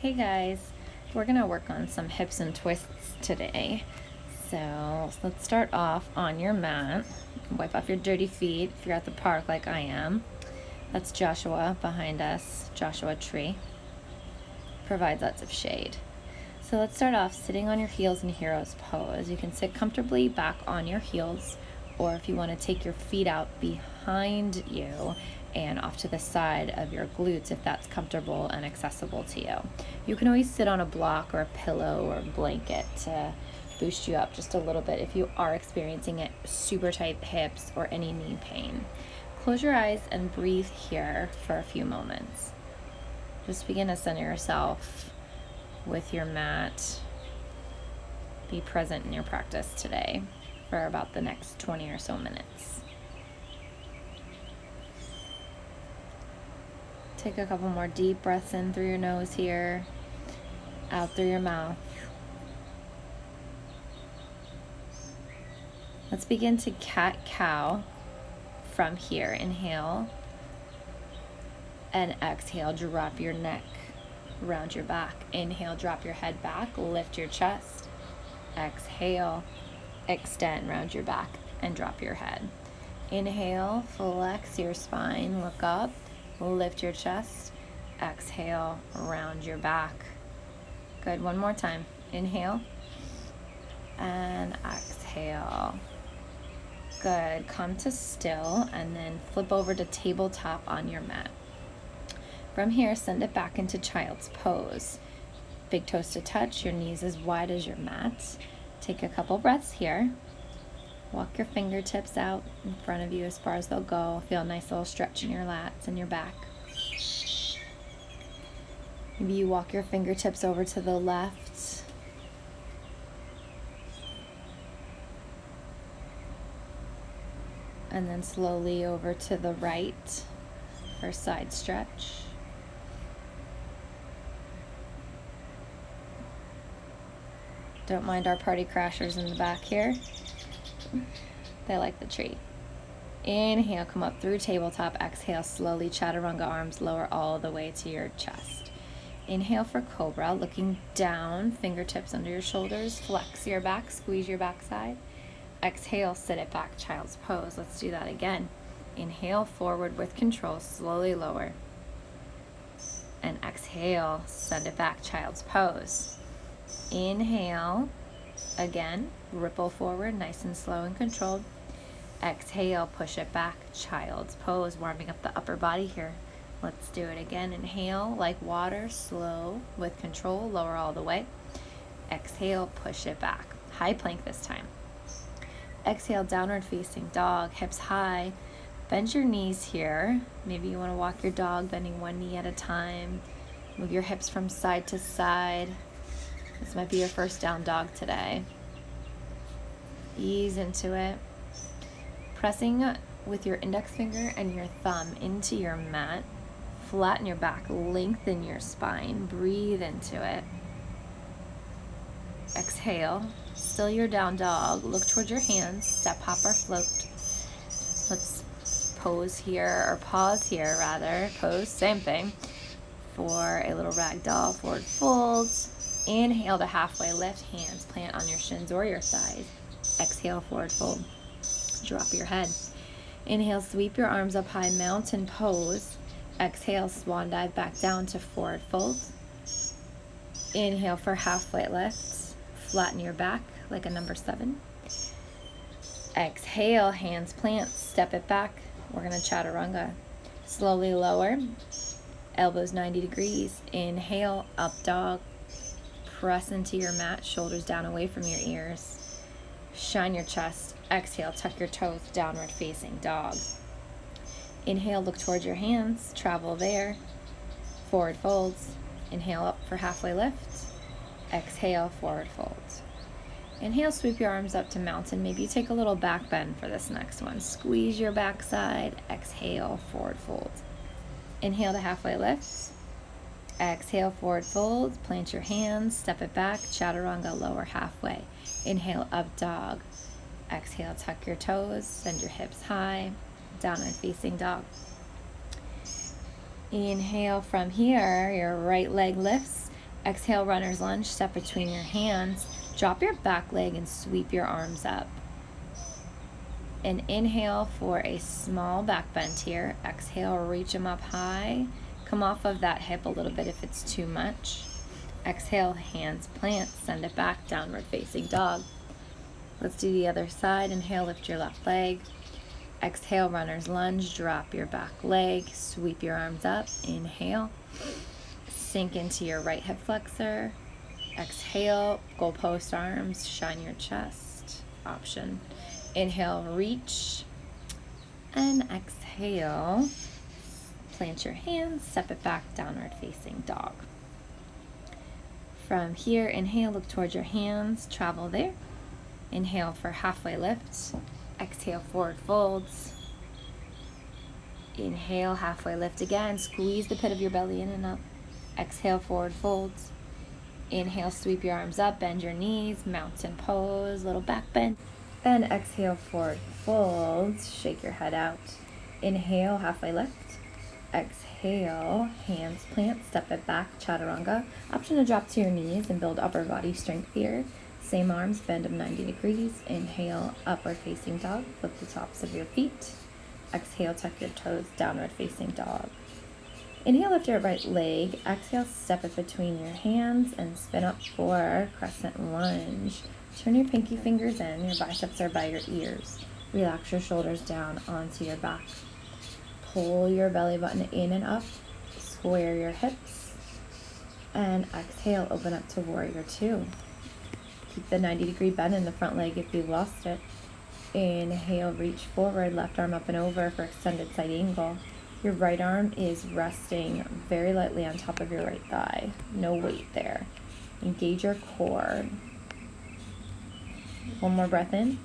Hey guys, we're gonna work on some hips and twists today. So let's start off on your mat. Wipe off your dirty feet if you're at the park like I am. That's Joshua behind us, Joshua tree. Provides lots of shade. So let's start off sitting on your heels in hero's pose. You can sit comfortably back on your heels, or if you want to take your feet out behind you and off to the side of your glutes if that's comfortable and accessible to you. You can always sit on a block or a pillow or a blanket to boost you up just a little bit if you are experiencing it super tight hips or any knee pain. Close your eyes and breathe here for a few moments. Just begin to center yourself with your mat. Be present in your practice today for about the next 20 or so minutes. Take a couple more deep breaths in through your nose here, out through your mouth. Let's begin to cat-cow from here. Inhale and exhale, drop your neck around your back. Inhale, drop your head back, lift your chest. Exhale, extend round your back and drop your head. Inhale, flex your spine, look up. Lift your chest, exhale, round your back. Good, one more time. Inhale and exhale. Good, come to still and then flip over to tabletop on your mat. From here, send it back into child's pose. Big toes to touch, your knees as wide as your mat. Take a couple breaths here. Walk your fingertips out in front of you as far as they'll go. Feel a nice little stretch in your lats and your back. Maybe you walk your fingertips over to the left. And then slowly over to the right for side stretch. Don't mind our party crashers in the back here. They like the tree. Inhale, come up through tabletop. Exhale, slowly chaturanga, arms lower all the way to your chest. Inhale for cobra, looking down, fingertips under your shoulders. Flex your back, squeeze your backside. Exhale, sit it back, child's pose. Let's do that again. Inhale, forward with control, slowly lower. And exhale, send it back, child's pose. Inhale, again, ripple forward, nice and slow and controlled. Exhale, push it back, child's pose, warming up the upper body here. Let's do it again. Inhale, like water, slow with control, lower all the way. Exhale, push it back. High plank this time. Exhale, downward facing dog, hips high. Bend your knees here. Maybe you want to walk your dog, bending one knee at a time. Move your hips from side to side. This might be your first down dog today. Ease into it. Pressing with your index finger and your thumb into your mat. Flatten your back, lengthen your spine. Breathe into it. Exhale. Still your down dog. Look towards your hands. Step, hop, or float. Let's pose here, or pause here rather. Pose, same thing. For a little ragdoll forward folds. Inhale to halfway lift, hands plant on your shins or your thighs. Exhale, forward fold. Drop your head. Inhale, sweep your arms up high, mountain pose. Exhale, swan dive back down to forward fold. Inhale for halfway lift. Flatten your back like a number 7. Exhale, hands plant, step it back. We're gonna chaturanga. Slowly lower, elbows 90 degrees. Inhale, up dog. Press into your mat, shoulders down away from your ears. Shine your chest. Exhale, tuck your toes, downward facing dog. Inhale, look towards your hands, travel there. Forward folds. Inhale up for halfway lift. Exhale, forward fold. Inhale, sweep your arms up to mountain. Maybe you take a little back bend for this next one. Squeeze your backside. Exhale, forward fold. Inhale to halfway lift. Exhale, forward fold, plant your hands, step it back, chaturanga, lower halfway. Inhale, up dog. Exhale, tuck your toes, send your hips high, downward facing dog. Inhale from here, your right leg lifts, Exhale, runner's lunge, step between your hands. Drop your back leg and sweep your arms up. And inhale for a small back bend here. Exhale, reach them up high. Come off of that hip a little bit if it's too much. Exhale, hands plant, send it back, downward facing dog. Let's do the other side. Inhale, lift your left leg. Exhale, runner's lunge, drop your back leg, sweep your arms up. Inhale, sink into your right hip flexor. Exhale, goalpost arms, shine your chest option. Inhale, reach, and exhale, plant your hands, step it back, downward facing dog. From here, inhale, look towards your hands, travel there. Inhale for halfway lifts. Exhale, forward folds. Inhale, halfway lift again. Squeeze the pit of your belly in and up. Exhale, forward folds. Inhale, sweep your arms up, bend your knees, mountain pose, little back bend. Then exhale, forward folds, shake your head out. Inhale, halfway lift. Exhale, hands plant, step it back, chaturanga. Option to drop to your knees and build upper body strength here. Same arms, bend them 90 degrees. Inhale, upward facing dog. Flip the tops of your feet. Exhale, tuck your toes, downward facing dog. Inhale, lift your right leg. Exhale, step it between your hands and spin up for crescent lunge. Turn your pinky fingers in. Your biceps are by your ears. Relax your shoulders down onto your back. Pull your belly button in and up. Square your hips. And exhale, open up to warrior two. Keep the 90-degree bend in the front leg if you've lost it. Inhale, reach forward, left arm up and over for extended side angle. Your right arm is resting very lightly on top of your right thigh. No weight there. Engage your core. One more breath in.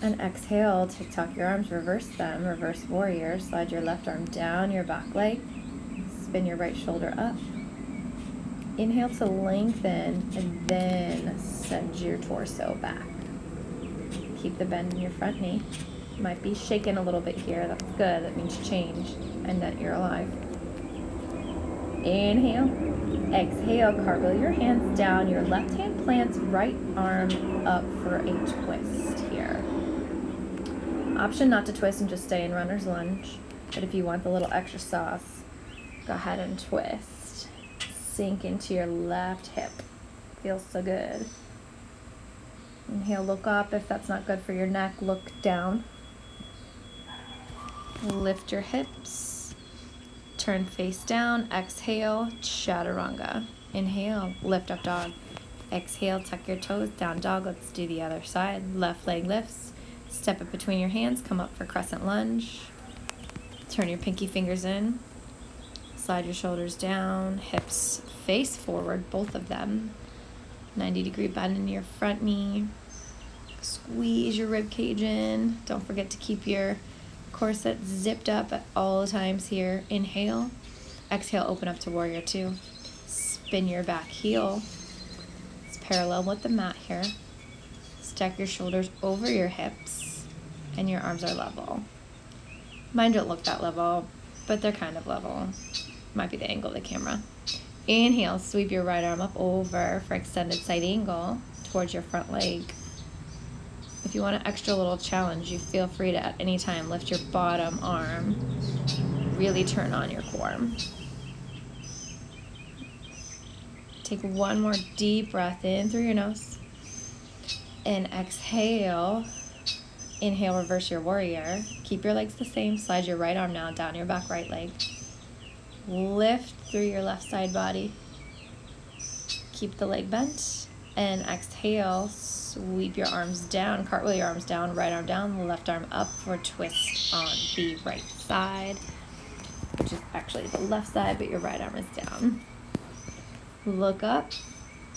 And exhale, tuck your arms, reverse them, reverse warrior. Slide your left arm down your back leg. Spin your right shoulder up. Inhale to lengthen and then send your torso back. Keep the bend in your front knee. Might be shaking a little bit here. That's good. That means change and that you're alive. Inhale. Exhale. Cartwheel your hands down. Your left hand plants, right arm up for a twist here. Option not to twist and just stay in runner's lunge. But if you want the little extra sauce, go ahead and twist. Sink into your left hip. Feels so good. Inhale, look up. If that's not good for your neck, look down. Lift your hips. Turn face down. Exhale, chaturanga. Inhale, lift up dog. Exhale, tuck your toes, down dog. Let's do the other side. Left leg lifts. Step it between your hands. Come up for crescent lunge. Turn your pinky fingers in. Slide your shoulders down, hips face forward, both of them. 90-degree bend in your front knee. Squeeze your rib cage in. Don't forget to keep your corset zipped up at all times here. Inhale. Exhale, open up to warrior two. Spin your back heel. It's parallel with the mat here. Stack your shoulders over your hips and your arms are level. Mine don't look that level, but they're kind of level. Might be the angle of the camera. Inhale, sweep your right arm up over for extended side angle towards your front leg. If you want an extra little challenge, you feel free to at any time lift your bottom arm. Really turn on your core. Take one more deep breath in through your nose. And exhale. Inhale, reverse your warrior. Keep your legs the same. Slide your right arm now down your back right leg. Lift through your left side body. Keep the leg bent. And exhale, sweep your arms down. Cartwheel your arms down, right arm down, left arm up for a twist on the right side. Which is actually the left side, but your right arm is down. Look up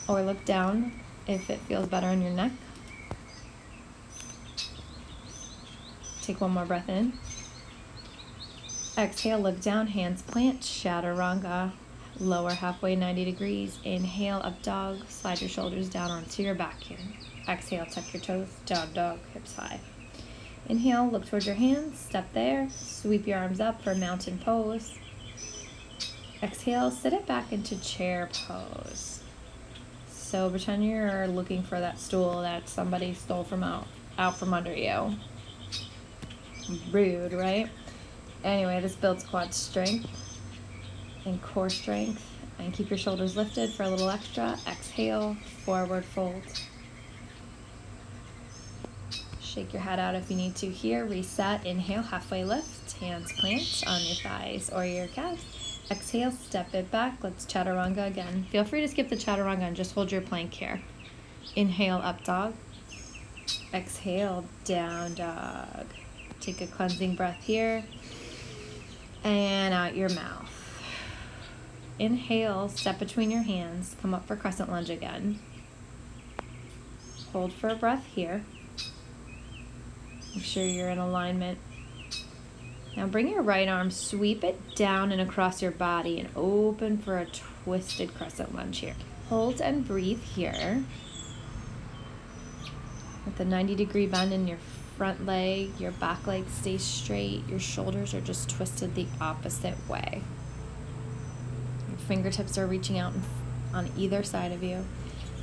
or look down if it feels better on your neck. Take one more breath in. Exhale, look down, hands plant, chaturanga. Lower halfway, 90 degrees. Inhale, up dog. Slide your shoulders down onto your back here. Exhale, tuck your toes, down dog, hips high. Inhale, look towards your hands, step there. Sweep your arms up for mountain pose. Exhale, sit it back into chair pose. So pretend you're looking for that stool that somebody stole from out from under you. Rude, right? Anyway, this builds quad strength and core strength. And keep your shoulders lifted for a little extra. Exhale, forward fold. Shake your head out if you need to here. Reset, inhale, halfway lift. Hands plant on your thighs or your calves. Exhale, step it back. Let's chaturanga again. Feel free to skip the chaturanga and just hold your plank here. Inhale, up dog. Exhale, down dog. Take a cleansing breath here. And out your mouth. Inhale, step between your hands. Come up for crescent lunge again. Hold for a breath here. Make sure you're in alignment. Now bring your right arm, sweep it down and across your body and open for a twisted crescent lunge here. Hold and breathe here. With the 90-degree bend in your front leg, your back leg stays straight. Your shoulders are just twisted the opposite way. Your fingertips are reaching out on either side of you.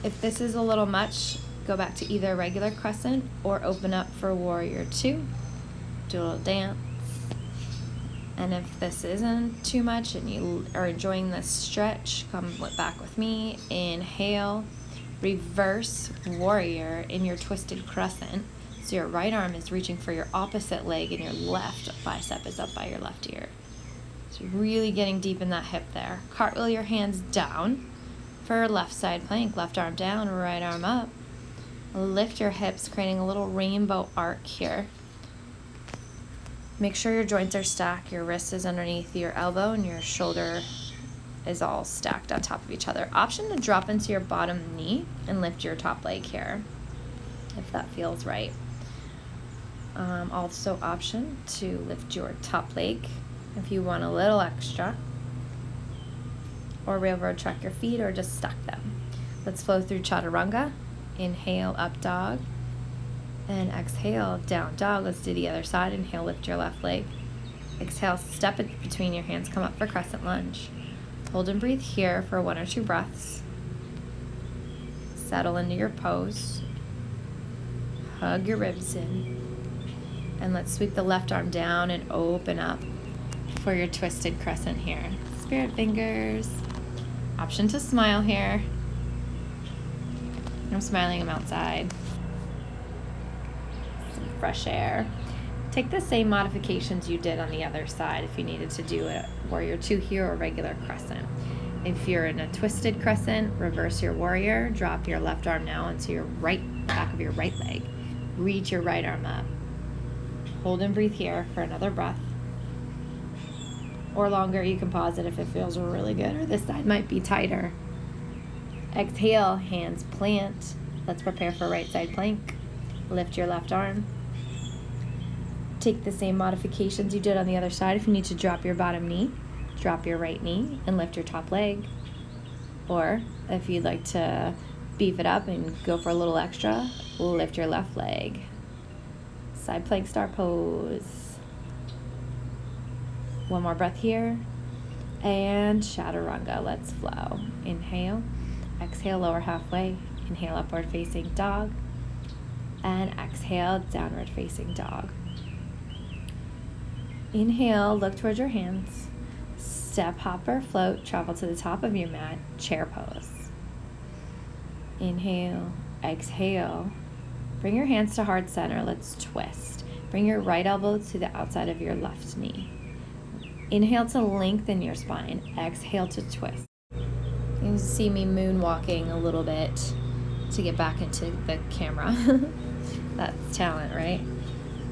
If this is a little much, go back to either regular crescent or open up for warrior 2. Do a little dance. And if this isn't too much and you are enjoying this stretch, come back with me. Inhale, reverse warrior in your twisted crescent. So your right arm is reaching for your opposite leg and your left bicep is up by your left ear. So really getting deep in that hip there. Cartwheel your hands down for left side plank. Left arm down, right arm up. Lift your hips, creating a little rainbow arc here. Make sure your joints are stacked. Your wrist is underneath your elbow and your shoulder is all stacked on top of each other. Option to drop into your bottom knee and lift your top leg here, if that feels right. Also option to lift your top leg if you want a little extra, or railroad track your feet or just stack them. Let's flow through chaturanga. Inhale, up dog, and exhale, down dog. Let's do the other side. Inhale, lift your left leg. Exhale, step it between your hands, come up for crescent lunge. Hold and breathe here for 1 or 2 breaths. Settle into your pose. Hug your ribs in. And let's sweep the left arm down and open up for your twisted crescent here. Spirit fingers. Option to smile here. I'm smiling, I'm outside. Some fresh air. Take the same modifications you did on the other side if you needed to do a warrior 2 here or regular crescent. If you're in a twisted crescent, reverse your warrior, drop your left arm now onto your back of your right leg. Reach your right arm up. Hold and breathe here for another breath. Or longer, you can pause it if it feels really good, or this side might be tighter. Exhale, hands plant. Let's prepare for right side plank. Lift your left arm. Take the same modifications you did on the other side. If you need to drop your bottom knee, drop your right knee and lift your top leg. Or if you'd like to beef it up and go for a little extra, lift your left leg. Side plank star pose. One more breath here. And chaturanga, let's flow. Inhale. Exhale, lower halfway. Inhale, upward facing dog. And exhale, downward facing dog. Inhale, look towards your hands. Step, hop, or float. Travel to the top of your mat. Chair pose. Inhale, exhale. Bring your hands to heart center. Let's twist. Bring your right elbow to the outside of your left knee. Inhale to lengthen your spine. Exhale to twist. You can see me moonwalking a little bit to get back into the camera. That's talent, right?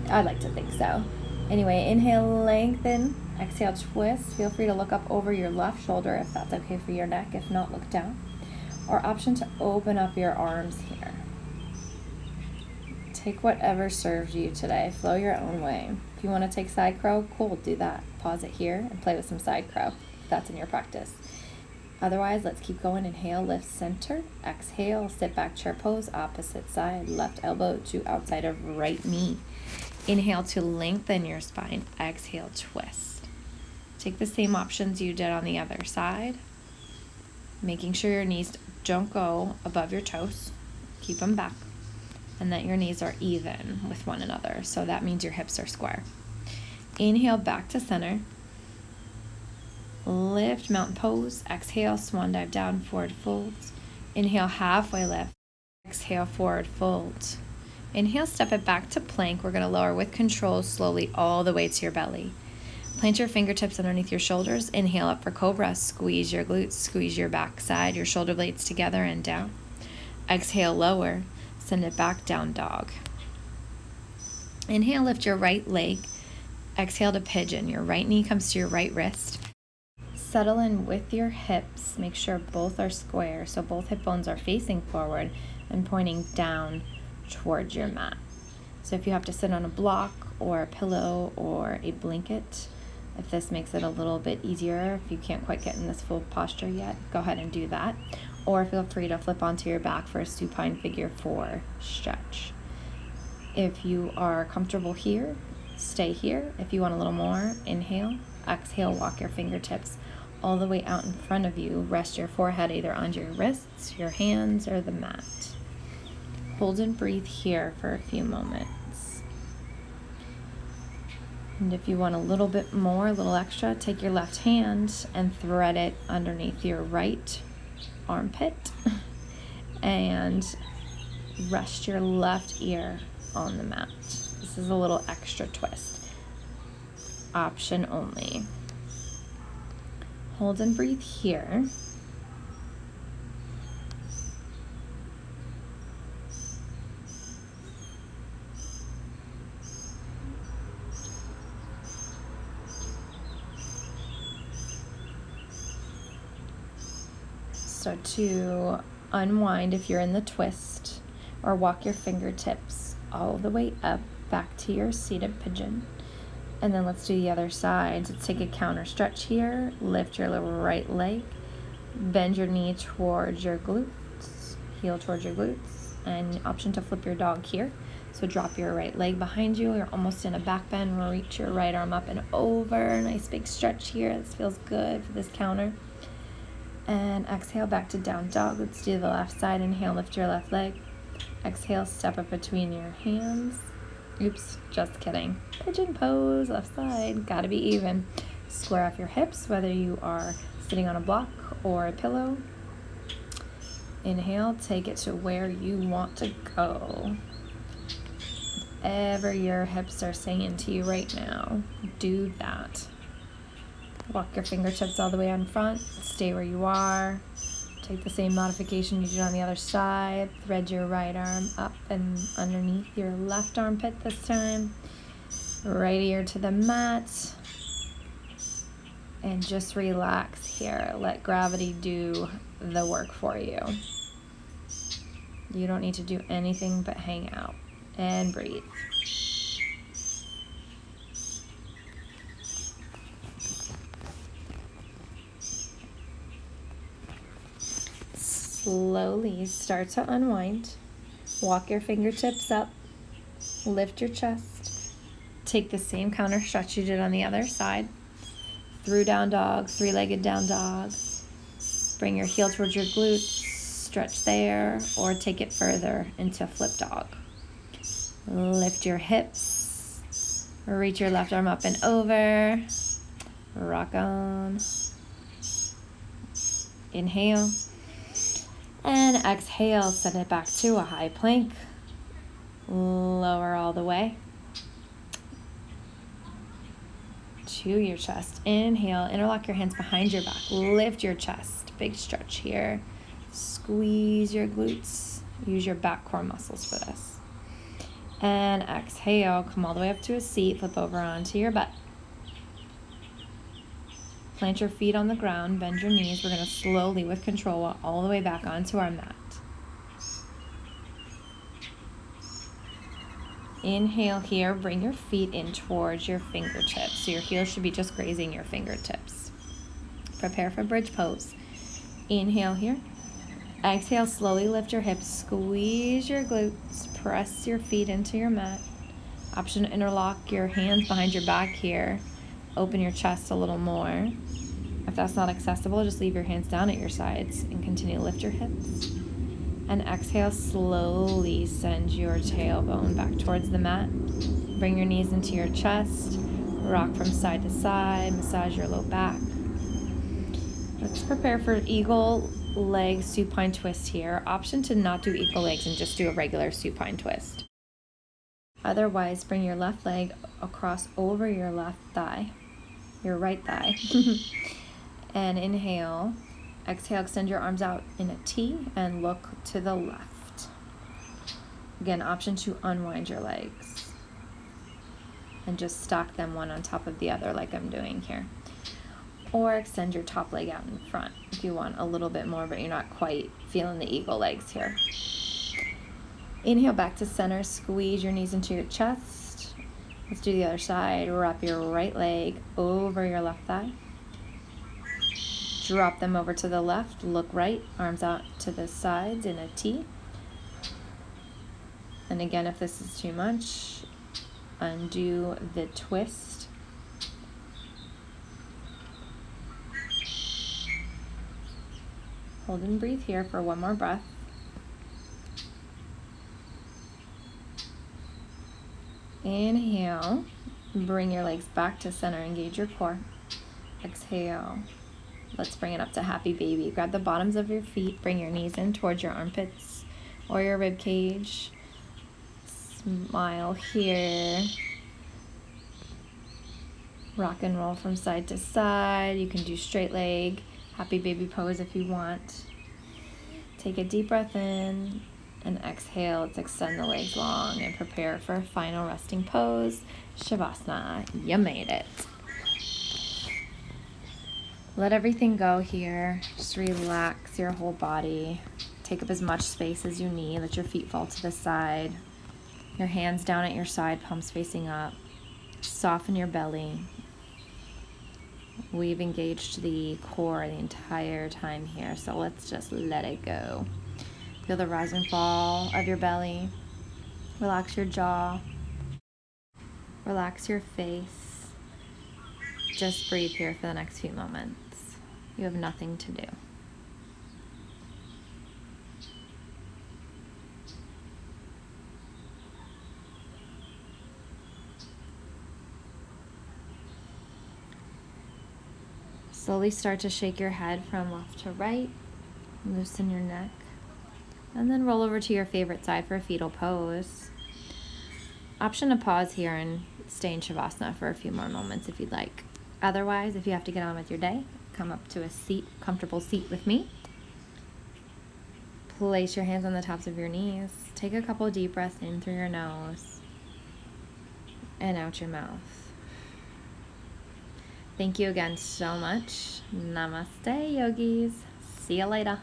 I'd like to think so. Anyway, inhale, lengthen. Exhale, twist. Feel free to look up over your left shoulder if that's okay for your neck. If not, look down. Or option to open up your arms here. Take whatever serves you today. Flow your own way. If you want to take side crow, cool, do that. Pause it here and play with some side crow if that's in your practice. Otherwise, let's keep going. Inhale, lift center. Exhale, sit back chair pose, opposite side. Left elbow to outside of right knee. Inhale to lengthen your spine. Exhale, twist. Take the same options you did on the other side, making sure your knees don't go above your toes. Keep them back, and that your knees are even with one another. So that means your hips are square. Inhale back to center. Lift, mountain pose. Exhale, swan dive down, forward fold. Inhale, halfway lift. Exhale, forward fold. Inhale, step it back to plank. We're going to lower with control slowly all the way to your belly. Plant your fingertips underneath your shoulders. Inhale up for cobra. Squeeze your glutes, squeeze your backside, your shoulder blades together and down. Exhale, lower. Send it back, down dog. Inhale, lift your right leg. Exhale to pigeon. Your right knee comes to your right wrist. Settle in with your hips. Make sure both are square, so both hip bones are facing forward and pointing down towards your mat. So if you have to sit on a block or a pillow or a blanket, if this makes it a little bit easier, if you can't quite get in this full posture yet, go ahead and do that. Or feel free to flip onto your back for a supine figure 4 stretch. If you are comfortable here, stay here. If you want a little more, inhale, exhale, walk your fingertips all the way out in front of you. Rest your forehead either onto your wrists, your hands, or the mat. Hold and breathe here for a few moments. And if you want a little bit more, a little extra, take your left hand and thread it underneath your right armpit and rest your left ear on the mat. This is a little extra twist. Option only. Hold and breathe here. So to unwind, if you're in the twist, or walk your fingertips all the way up back to your seated pigeon. And then let's do the other side. Let's take a counter stretch here. Lift your right leg. Bend your knee towards your glutes. Heel towards your glutes. And option to flip your dog here. So drop your right leg behind you. You're almost in a back bend. Reach your right arm up and over. Nice big stretch here. This feels good for this counter. And exhale back to down dog. Let's do the left side. Inhale, lift your left leg. Exhale, step up between your hands. Oops, just kidding. Pigeon pose, left side, gotta be even. Square off your hips, whether you are sitting on a block or a pillow. Inhale, take it to where you want to go. Whatever your hips are saying to you right now, do that. Walk your fingertips all the way in front, stay where you are. Take the same modification you did on the other side. Thread your right arm up and underneath your left armpit this time. Right ear to the mat. And just relax here. Let gravity do the work for you. You don't need to do anything but hang out and breathe. Slowly start to unwind. Walk your fingertips up. Lift your chest. Take the same counter stretch you did on the other side. Through down dog, three-legged down dog. Bring your heel towards your glutes. Stretch there, or take it further into flip dog. Lift your hips. Reach your left arm up and over. Rock on. Inhale. And exhale, send it back to a high plank. Lower all the way to your chest. Inhale, interlock your hands behind your back. Lift your chest. Big stretch here. Squeeze your glutes. Use your back core muscles for this. And exhale, come all the way up to a seat. Flip over onto your butt. Plant your feet on the ground, bend your knees. We're going to slowly, with control, walk all the way back onto our mat. Inhale here, bring your feet in towards your fingertips. So your heels should be just grazing your fingertips. Prepare for bridge pose. Inhale here. Exhale, slowly lift your hips, squeeze your glutes, press your feet into your mat. Option to interlock your hands behind your back here. Open your chest a little more. If that's not accessible, just leave your hands down at your sides and continue to lift your hips. And exhale, slowly send your tailbone back towards the mat. Bring your knees into your chest. Rock from side to side. Massage your low back. Let's prepare for eagle leg supine twist here. Option to not do eagle legs and just do a regular supine twist. Otherwise, bring your left leg across over your left thigh, your right thigh. And inhale. Exhale, extend your arms out in a T and look to the left. Again, option to unwind your legs and just stack them one on top of the other like I'm doing here. Or extend your top leg out in front if you want a little bit more, but you're not quite feeling the eagle legs here. Inhale back to center, squeeze your knees into your chest. Let's do the other side. Wrap your right leg over your left thigh. Drop them over to the left, look right, arms out to the sides in a T. And again, if this is too much, undo the twist. Hold and breathe here for one more breath. Inhale, bring your legs back to center, engage your core. Exhale. Let's bring it up to happy baby. Grab the bottoms of your feet, bring your knees in towards your armpits or your rib cage. Smile here. Rock and roll from side to side. You can do straight leg, happy baby pose if you want. Take a deep breath in and exhale. Let's extend the legs long and prepare for a final resting pose, Shavasana. You made it. Let everything go here. Just relax your whole body. Take up as much space as you need. Let your feet fall to the side. Your hands down at your side, palms facing up. Soften your belly. We've engaged the core the entire time here, so let's just let it go. Feel the rise and fall of your belly. Relax your jaw. Relax your face. Just breathe here for the next few moments. You have nothing to do. Slowly start to shake your head from left to right. Loosen your neck. And then roll over to your favorite side for a fetal pose. Option to pause here and stay in Shavasana for a few more moments if you'd like. Otherwise, if you have to get on with your day, come up to a seat, comfortable seat with me. Place your hands on the tops of your knees. Take a couple deep breaths in through your nose and out your mouth. Thank you again so much. Namaste, yogis. See you later.